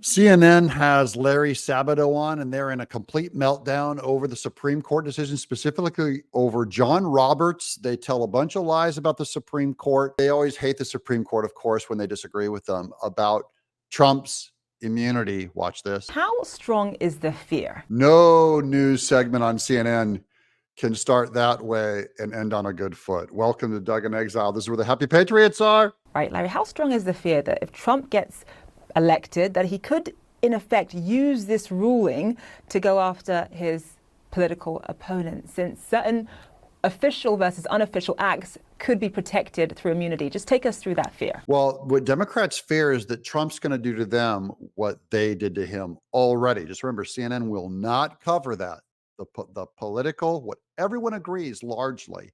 CNN has Larry Sabato on, and they're in a complete meltdown over the Supreme Court decision, specifically over John Roberts. They tell a bunch of lies about the Supreme Court. They always hate the Supreme Court, of course, when they disagree with them about Trump's immunity. Watch this. How strong is the fear? No news segment on CNN can start that way and end on a good foot. Welcome to Doug in Exile. This is where the happy patriots are. Right, Larry, how strong is the fear that if Trump gets elected, that he could, in effect, use this ruling to go after his political opponents, since certain official versus unofficial acts could be protected through immunity? Just take us through that fear. Well, what Democrats fear is that Trump's going to do to them what they did to him already. Just remember, CNN will not cover that. The political, what everyone agrees largely,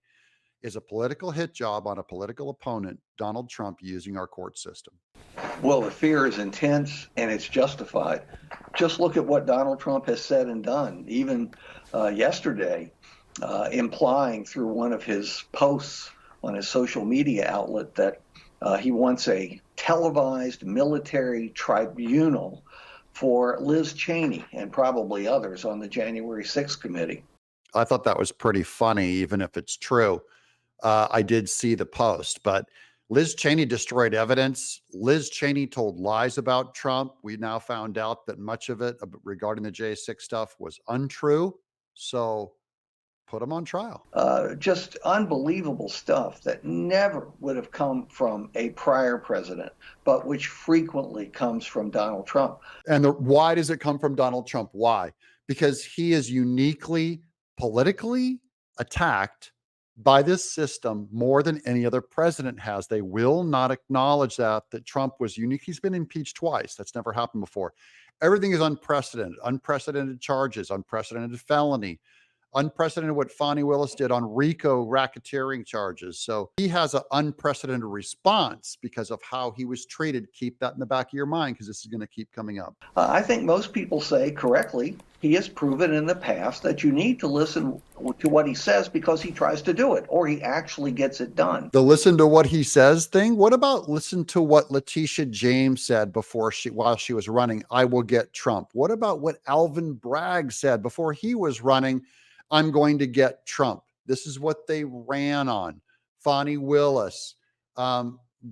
is a political hit job on a political opponent, Donald Trump, using our court system. Well, the fear is intense and it's justified. Just look at what Donald Trump has said and done, even yesterday, implying through one of his posts on his social media outlet that he wants a televised military tribunal for Liz Cheney and probably others on the January 6th committee. I thought that was pretty funny, even if it's true. I did see the post, but Liz Cheney destroyed evidence. Liz Cheney told lies about Trump. We now found out that much of it regarding the J6 stuff was untrue. So put him on trial. Just unbelievable stuff that never would have come from a prior president, but which frequently comes from Donald Trump. And why does it come from Donald Trump? Why? Because he is uniquely politically attacked by this system more than any other president has. They will not acknowledge that Trump was unique. He's been impeached twice. That's never happened before. Everything is unprecedented charges, unprecedented felony, unprecedented what Fani Willis did on RICO racketeering charges. So he has an unprecedented response because of how he was treated. Keep that in the back of your mind, because this is going to keep coming up. I think most people say correctly, he has proven in the past that you need to listen to what he says because he tries to do it, or he actually gets it done. The listen to what he says thing. What about listen to what Letitia James said while she was running, I will get Trump? What about what Alvin Bragg said before he was running, I'm going to get Trump? This is what they ran on. Fani Willis.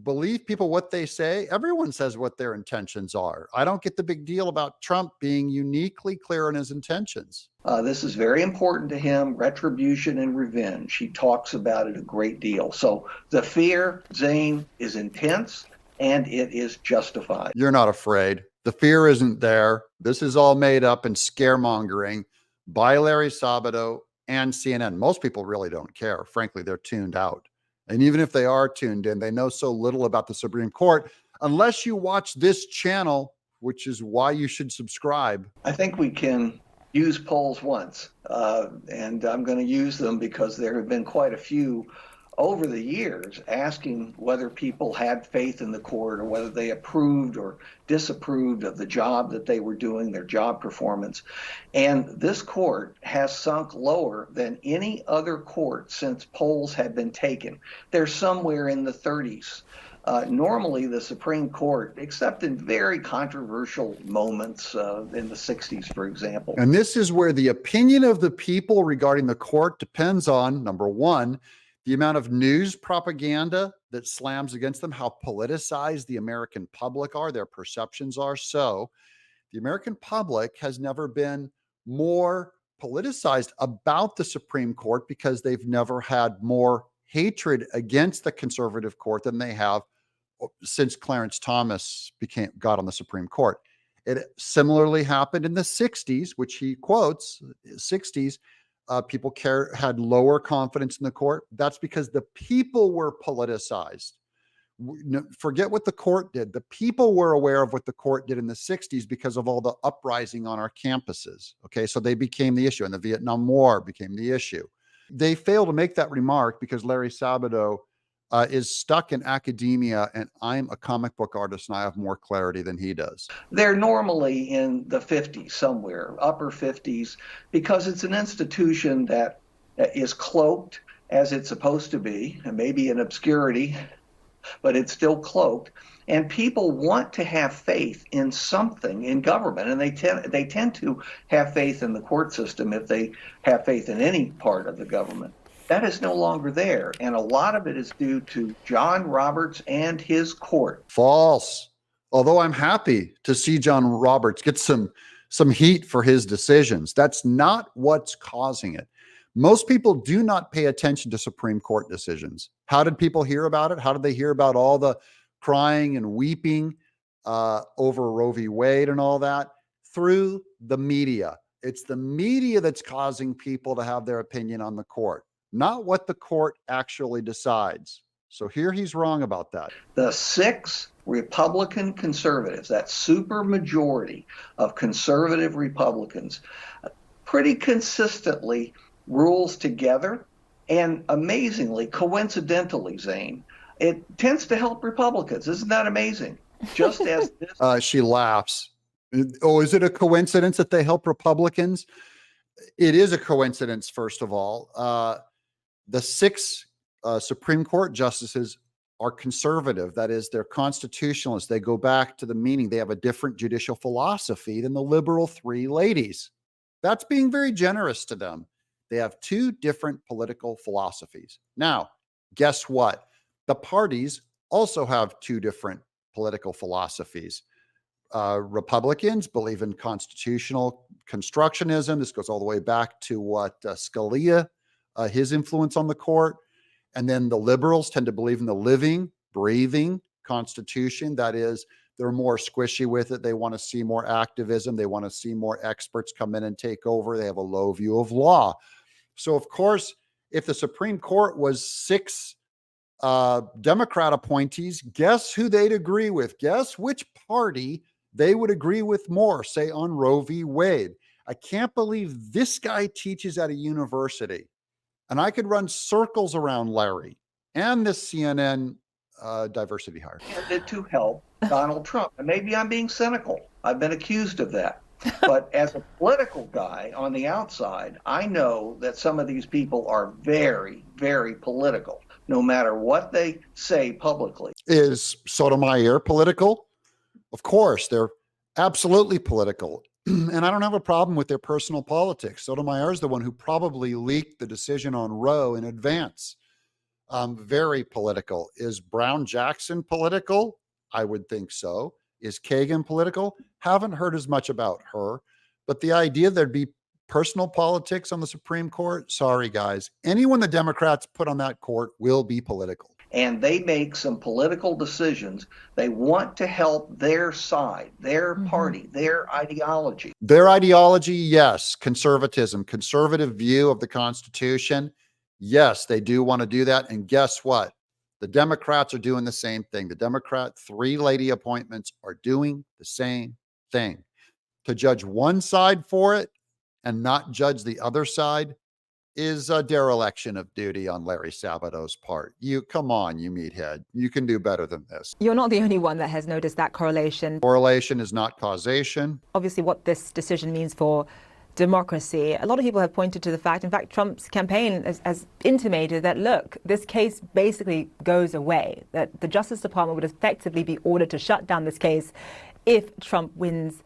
Believe people what they say. Everyone says what their intentions are. I don't get the big deal about Trump being uniquely clear on his intentions. This is very important to him, retribution and revenge. He talks about it a great deal. So the fear, Zane, is intense and it is justified. You're not afraid. The fear isn't there. This is all made up and scaremongering by Larry Sabato and CNN. Most people really don't care. Frankly, they're tuned out. And even if they are tuned in, they know so little about the Supreme Court, unless you watch this channel, which is why you should subscribe. I think we can use polls once, and I'm going to use them because there have been quite a few over the years asking whether people had faith in the court or whether they approved or disapproved of the job that they were doing, their job performance. And this court has sunk lower than any other court since polls have been taken. They're somewhere in the 30s. Normally, the Supreme Court, except in very controversial moments in the 60s, for example. And this is where the opinion of the people regarding the court depends on, number one, the amount of news propaganda that slams against them, how politicized the American public are, their perceptions are. So the American public has never been more politicized about the Supreme Court because they've never had more hatred against the conservative court than they have since Clarence Thomas got on the Supreme Court. It similarly happened in the 60s, which he quotes, 60s. People had lower confidence in the court. That's because the people were politicized. Forget what the court did. The people were aware of what the court did in the 60s because of all the uprising on our campuses. Okay, so they became the issue, and the Vietnam War became the issue. They failed to make that remark because Larry Sabato is stuck in academia, and I'm a comic book artist and I have more clarity than he does. They're normally in the 50s somewhere, upper 50s, because it's an institution that is cloaked as it's supposed to be, and maybe in obscurity, but it's still cloaked. And people want to have faith in something in government, and they tend to have faith in the court system if they have faith in any part of the government. That is no longer there, and a lot of it is due to John Roberts and his court. False. Although I'm happy to see John Roberts get some heat for his decisions, that's not what's causing it. Most people do not pay attention to Supreme Court decisions. How did people hear about it? How did they hear about all the crying and weeping over Roe v. Wade and all that? Through the media. It's the media that's causing people to have their opinion on the court, not what the court actually decides. So here he's wrong about that. The 6 Republican conservatives, that super majority of conservative Republicans, pretty consistently rules together, and amazingly, coincidentally, Zane, it tends to help Republicans. Isn't that amazing? Just as this she laughs. Oh, is it a coincidence that they help Republicans? It is a coincidence, first of all. The 6 Supreme Court justices are conservative. That is, they're constitutionalists. They go back to the meaning. They have a different judicial philosophy than the liberal 3 ladies. That's being very generous to them. They have 2 different political philosophies. Now, guess what? The parties also have 2 different political philosophies. Republicans believe in constitutional constructionism. This goes all the way back to what Scalia, his influence on the court. And then the liberals tend to believe in the living, breathing Constitution. That is, they're more squishy with it. They want to see more activism. They want to see more experts come in and take over. They have a low view of law. So, of course, if the Supreme Court was 6 Democrat appointees, guess who they'd agree with? Guess which party they would agree with more, say on Roe v. Wade. I can't believe this guy teaches at a university. And I could run circles around Larry and this CNN diversity hire. To help Donald Trump. And maybe I'm being cynical. I've been accused of that. But as a political guy on the outside, I know that some of these people are very, very political, no matter what they say publicly. Is Sotomayor political? Of course, they're absolutely political. And I don't have a problem with their personal politics. Sotomayor is the one who probably leaked the decision on Roe in advance. Very political. Is Brown Jackson political? I would think so. Is Kagan political? Haven't heard as much about her. But the idea there'd be personal politics on the Supreme Court, sorry, guys. Anyone the Democrats put on that court will be political. And they make some political decisions. They want to help their side, their party, their ideology. Their ideology, yes. Conservatism, conservative view of the Constitution. Yes, they do want to do that. And guess what? The Democrats are doing the same thing. The Democrat 3 lady appointments are doing the same thing. To judge one side for it and not judge the other side is a dereliction of duty on Larry Sabato's part. Come on, you meathead. You can do better than this. You're not the only one that has noticed that correlation. Correlation is not causation. Obviously, what this decision means for democracy, a lot of people have pointed to the fact, in fact, Trump's campaign has intimated that, look, this case basically goes away, that the Justice Department would effectively be ordered to shut down this case if Trump wins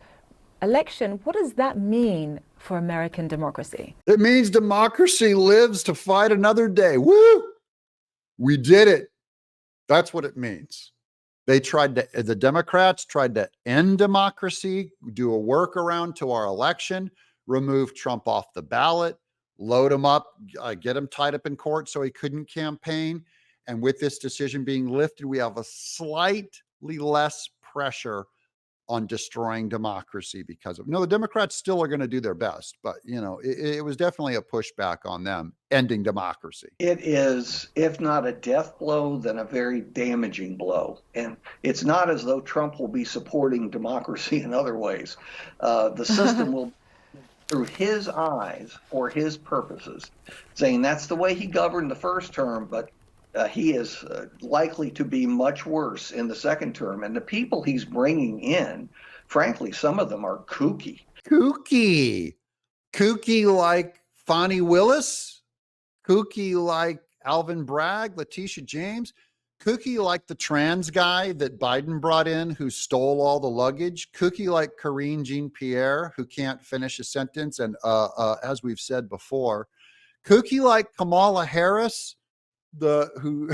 election. What does that mean for American democracy? It means democracy lives to fight another day. Woo! We did it. That's what it means. The Democrats tried to end democracy, do a workaround to our election, remove Trump off the ballot, load him up, get him tied up in court so he couldn't campaign. And with this decision being lifted, we have a slightly less pressure on destroying democracy because of, no, the Democrats still are going to do their best, but it was definitely a pushback on them ending democracy. It is, if not a death blow, then a very damaging blow. And it's not as though Trump will be supporting democracy in other ways. The system will, through his eyes or his purposes, saying that's the way he governed the first term, but he is likely to be much worse in the second term. And the people he's bringing in, frankly, some of them are kooky. Kooky like Fonnie Willis, kooky like Alvin Bragg, Letitia James, Kooky like the trans guy that Biden brought in who stole all the luggage. Kooky like Karine Jean-Pierre who can't finish a sentence. And as we've said before, kooky like Kamala Harris, who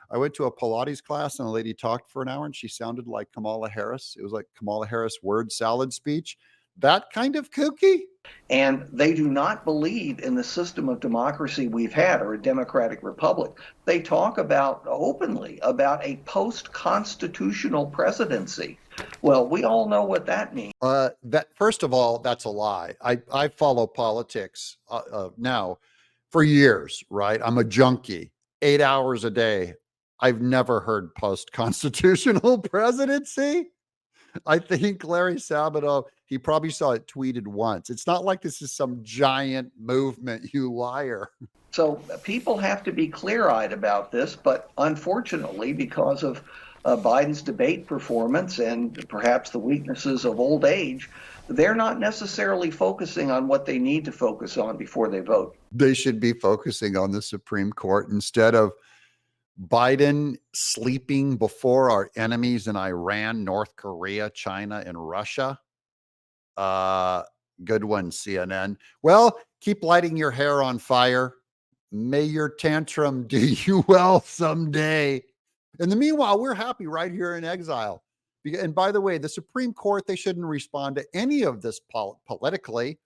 I went to a Pilates class and a lady talked for an hour and she sounded like Kamala Harris. It was like Kamala Harris word salad speech. That kind of kooky. And they do not believe in the system of democracy we've had, or a democratic republic. They talk about openly about a post-constitutional presidency. Well, we all know what that means. That first of all, that's a lie. I follow politics now for years, right? I'm a junkie, 8 hours a day. I've never heard post-constitutional presidency. I think Larry Sabato, he probably saw it tweeted once. It's not like this is some giant movement, you liar. So people have to be clear-eyed about this, but unfortunately, because of Biden's debate performance and perhaps the weaknesses of old age, they're not necessarily focusing on what they need to focus on before they vote. They should be focusing on the Supreme Court instead of Biden sleeping before our enemies in Iran, North Korea, China, and Russia. Good one, CNN. Well, keep lighting your hair on fire. May your tantrum do you well someday. In the meanwhile, we're happy right here in exile. And by the way, the Supreme Court, they shouldn't respond to any of this politically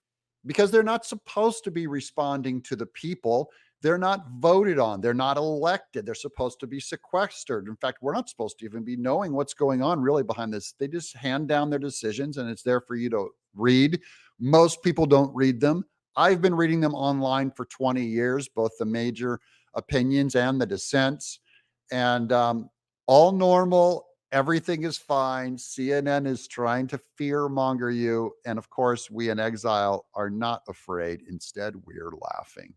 because they're not supposed to be responding to the people. They're not voted on. They're not elected. They're supposed to be sequestered. In fact, we're not supposed to even be knowing what's going on really behind this. They just hand down their decisions and it's there for you to read. Most people don't read them. I've been reading them online for 20 years, both the major opinions and the dissents. And all normal. Everything is fine. CNN is trying to fear monger you. And of course, we in exile are not afraid. Instead, we're laughing.